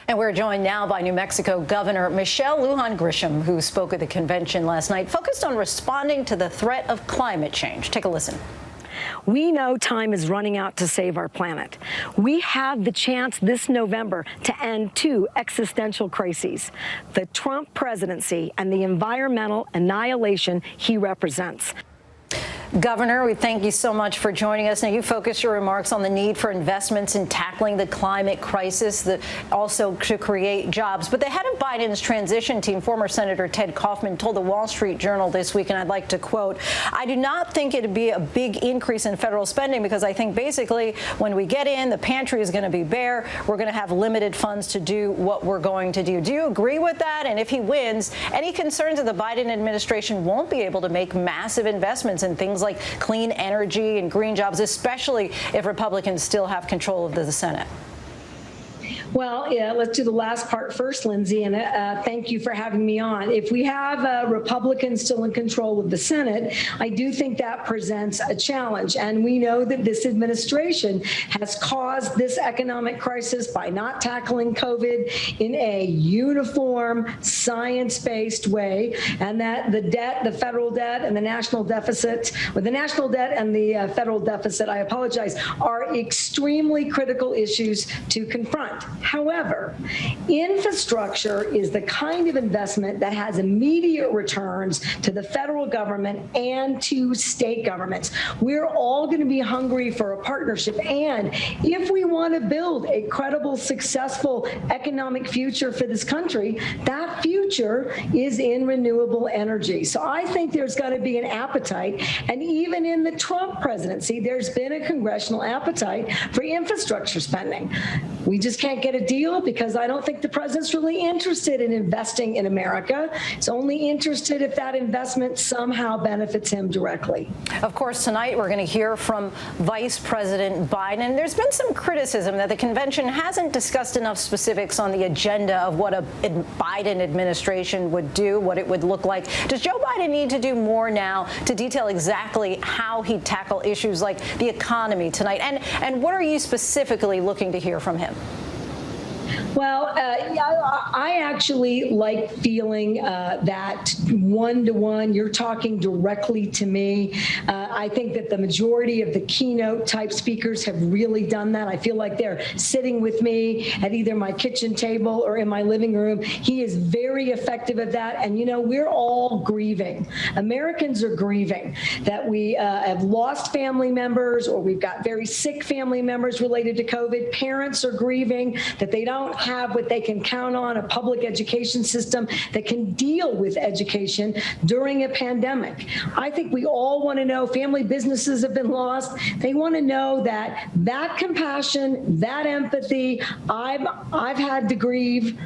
And we're joined now by New Mexico Governor Lujan Grisham, who spoke at the convention last night, focused on responding to the threat of climate change. Take a listen. We know time is running out to save our planet. We have the chance this November to end two existential crises: the Trump presidency and the environmental annihilation he represents. Governor, we thank you so much for joining us. Now, you focus your remarks on the need for investments in tackling the climate crisis, also to create jobs. But the head of Biden's transition team, former Senator Ted Kaufman, told the Wall Street Journal this week, and I'd like to quote, "I do not think it'd be a big increase in federal spending because I think basically when we get in, the pantry is going to be bare. We're going to have limited funds to do what we're going to do." Do you agree with that? And if he wins, any concerns that the Biden administration won't be able to make massive investments in things like clean energy and green jobs, especially if Republicans still have control of the Senate? Well, yeah, let's do the last part first, Lindsay, and thank you for having me on. If we have Republicans still in control of the Senate, I do think that presents a challenge. And we know that this administration has caused this economic crisis by not tackling COVID in a uniform, science-based way, and that the debt, the federal debt and the national deficit, or the national debt and the federal deficit, I apologize, are extremely critical issues to confront. However, infrastructure is the kind of investment that has immediate returns to the federal government and to state governments. We're all going to be hungry for a partnership. And if we want to build a credible, successful economic future for this country, that future is in renewable energy. So I think there's got to be an appetite. And even in the Trump presidency, there's been a congressional appetite for infrastructure spending. We just can't get a deal because I don't think the president's really interested in investing in America. He's only interested if that investment somehow benefits him directly. Of course, tonight we're going to hear from Vice President Biden. There's been some criticism that the convention hasn't discussed enough specifics on the agenda of what a Biden administration would do, what it would look like. Does Joe Biden need to do more now to detail exactly how he'd tackle issues like the economy tonight? And what are you specifically looking to hear from him? Well, I actually like feeling that one-to-one, you're talking directly to me. I think that the majority of the keynote type speakers have really done that. I feel like they're sitting with me at either my kitchen table or in my living room. He is very effective at that. And, you know, we're all grieving. Americans are grieving that we have lost family members, or we've got very sick family members related to COVID. Parents are grieving that they don't have what they can count on, a public education system that can deal with education during a pandemic. I think we all want to know, family businesses have been lost. They want to know that that compassion, that empathy, I've had to grieve.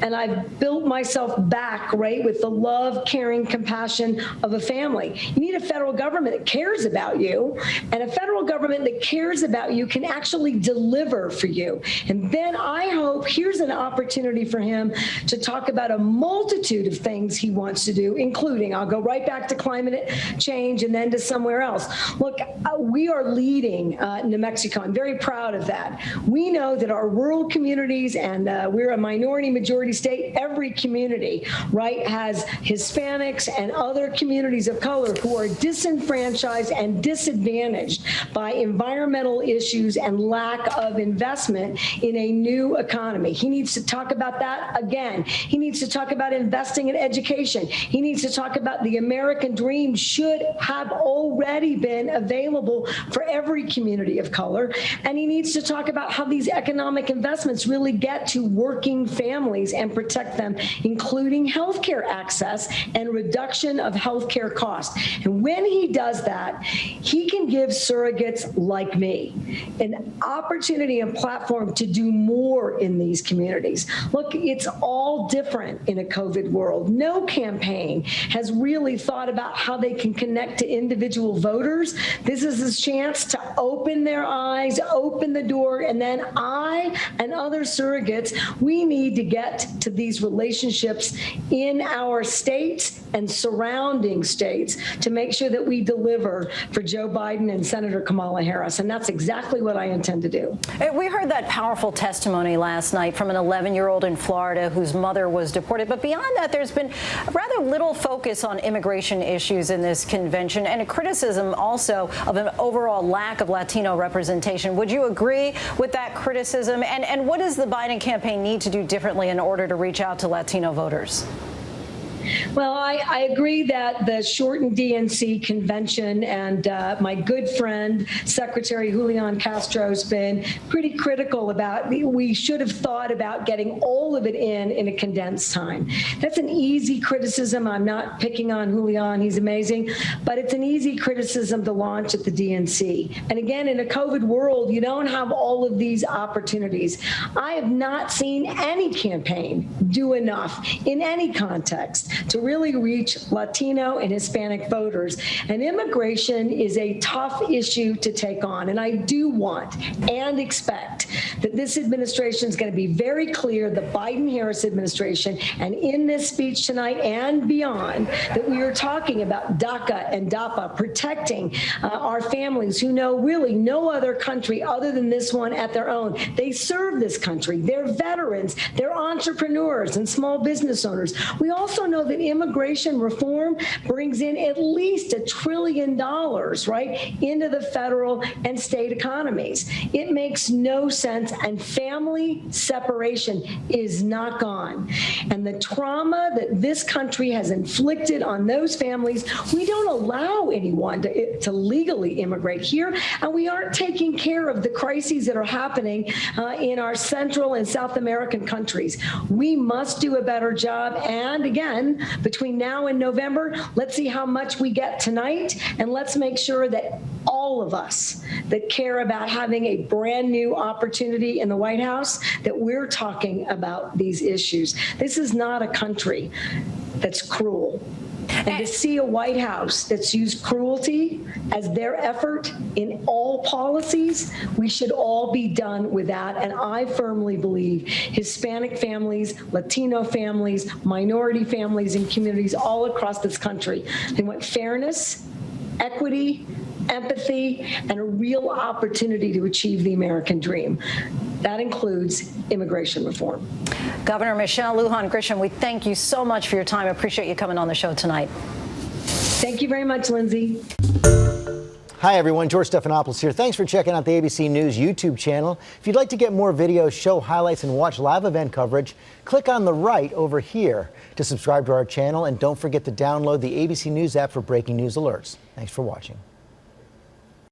And I've built myself back, right, with the love, caring, compassion of a family. You need a federal government that cares about you, and a federal government that cares about you can actually deliver for you. And then I hope here's an opportunity for him to talk about a multitude of things he wants to do, including, I'll go right back to climate change and then to somewhere else. Look, we are leading New Mexico. I'm very proud of that. We know that our rural communities, and we're a minority majority state, every community, right, has Hispanics and other communities of color who are disenfranchised and disadvantaged by environmental issues and lack of investment in a new economy. He needs to talk about that again. He needs to talk about investing in education. He needs to talk about the American dream should have already been available for every community of color. And he needs to talk about how these economic investments really get to working families and protect them, including healthcare access and reduction of healthcare costs. And when he does that, he can give surrogates like me an opportunity and platform to do more in these communities. Look, it's all different in a COVID world. No campaign has really thought about how they can connect to individual voters. This is his chance to open their eyes, open the door, and then I and other surrogates, we need to get get to these relationships in our states and surrounding states to make sure that we deliver for Joe Biden and Senator Kamala Harris. And that's exactly what I intend to do. We heard that powerful testimony last night from an 11-year-old in Florida whose mother was deported. But beyond that, there's been rather little focus on immigration issues in this convention and a criticism also of an overall lack of Latino representation. Would you agree with that criticism? And what does the Biden campaign need to do differently in order to reach out to Latino voters? Well, I agree that the shortened DNC convention and my good friend, Secretary Julian Castro, has been pretty critical about we should have thought about getting all of it in a condensed time. That's an easy criticism. I'm not picking on Julian. He's amazing. But it's an easy criticism to launch at the DNC. And again, in a COVID world, you don't have all of these opportunities. I have not seen any campaign do enough in any context to really reach Latino and Hispanic voters. And immigration is a tough issue to take on. And I do want and expect that this administration is going to be very clear, the Biden-Harris administration, and in this speech tonight and beyond, that we are talking about DACA and DAPA, protecting our families who know really no other country other than this one at their own. They serve this country. They're veterans. They're entrepreneurs and small business owners. We also know that immigration reform brings in at least $1 trillion, right, into the federal and state economies. It makes no sense, and family separation is not gone. And the trauma that this country has inflicted on those families, we don't allow anyone to legally immigrate here, and we aren't taking care of the crises that are happening in our Central and South American countries. We must do a better job, and again, between now and November, let's see how much we get tonight, and let's make sure that all of us that care about having a brand new opportunity in the White House, that we're talking about these issues. This is not a country that's cruel. And to see a White House that's used cruelty as their effort in all policies, we should all be done with that. And I firmly believe Hispanic families, Latino families, minority families and communities all across this country, they want fairness, equity, empathy, and a real opportunity to achieve the American dream. That includes immigration reform. Governor Michelle Lujan Grisham, we thank you so much for your time. I appreciate you coming on the show tonight. Thank you very much, Lindsay. Hi, everyone. George Stephanopoulos here. Thanks for checking out the ABC News YouTube channel. If you'd like to get more videos, show highlights, and watch live event coverage, click on the right over here to subscribe to our channel. And don't forget to download the ABC News app for breaking news alerts. Thanks for watching.